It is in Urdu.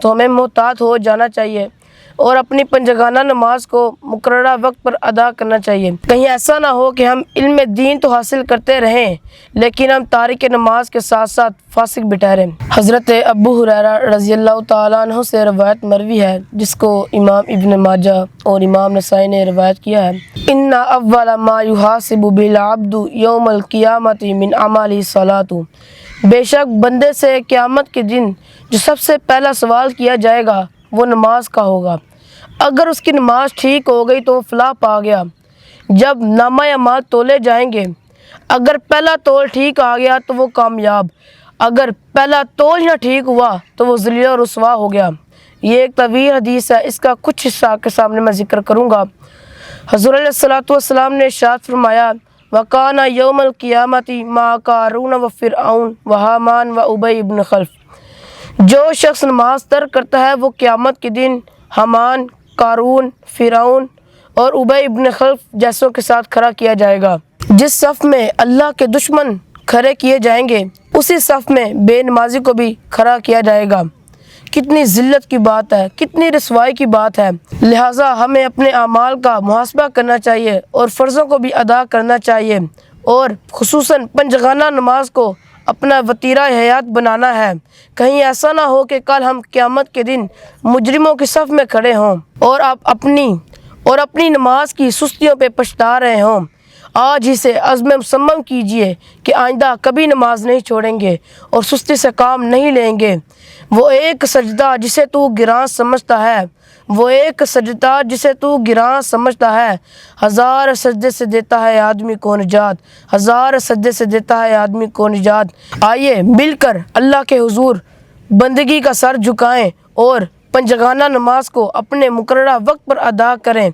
تو ہمیں محتاط ہو جانا چاہیے اور اپنی پنجگانہ نماز کو مقررہ وقت پر ادا کرنا چاہیے۔ کہیں ایسا نہ ہو کہ ہم علم دین تو حاصل کرتے رہیں لیکن ہم تارک نماز کے ساتھ ساتھ فاسق بھی ٹھہریں۔ حضرت ابو ہریرہ رضی اللہ تعالیٰ عنہ سے روایت مروی ہے جس کو امام ابن ماجہ اور امام نسائی نے روایت کیا ہے۔ ان اول ما یحاسب به العبد یوم القیامۃ من اعمالہ الصلاۃ، بے شک بندے سے قیامت کے دن جو سب سے پہلا سوال کیا جائے گا وہ نماز کا ہوگا۔ اگر اس کی نماز ٹھیک ہو گئی تو وہ فلاح پا گیا۔ جب نامہ اعمال تولے جائیں گے، اگر پہلا تول ٹھیک آ گیا تو وہ کامیاب، اگر پہلا تول نہ ٹھیک ہوا تو وہ ذلیل و رسوا ہو گیا۔ یہ ایک طویل حدیث ہے، اس کا کچھ حصہ آپ کے سامنے میں ذکر کروں گا۔ حضور علیہ الصلوۃ والسلام نے ارشاد فرمایا وَقَانَ يَوْمَ الْقِيَامَةِ مَعَ قَارُونَ وَفِرْعَوْنَ وَحَامَانَ وَأُبَيْ بن خلف، جو شخص نماز ترک کرتا ہے وہ قیامت کے دن حامان، قارون، فرعون اور ابی ابن خلف جیسوں کے ساتھ کھڑا کیا جائے گا۔ جس صف میں اللہ کے دشمن کھڑے کیے جائیں گے اسی صف میں بے نمازی کو بھی کھڑا کیا جائے گا۔ کتنی ذلت کی بات ہے، کتنی رسوائی کی بات ہے۔ لہٰذا ہمیں اپنے اعمال کا محاسبہ کرنا چاہیے اور فرضوں کو بھی ادا کرنا چاہیے، اور خصوصاً پنجگانہ نماز کو اپنا وتیرہ حیات بنانا ہے۔ کہیں ایسا نہ ہو کہ کل ہم قیامت کے دن مجرموں کی صف میں کھڑے ہوں اور آپ اپنی نماز کی سستیوں پہ پچھتا رہے ہوں۔ آج ہی سے عزم مصمم کیجئے کہ آئندہ کبھی نماز نہیں چھوڑیں گے اور سستی سے کام نہیں لیں گے۔ وہ ایک سجدہ جسے تو گراں سمجھتا ہے، وہ ایک سجدہ جسے تو گراں سمجھتا ہے، ہزار سجدے سے دیتا ہے آدمی کو نجات، ہزار سجدے سے دیتا ہے آدمی کو نجات۔ آئیے مل کر اللہ کے حضور بندگی کا سر جھکائیں اور پنجگانہ نماز کو اپنے مقررہ وقت پر ادا کریں۔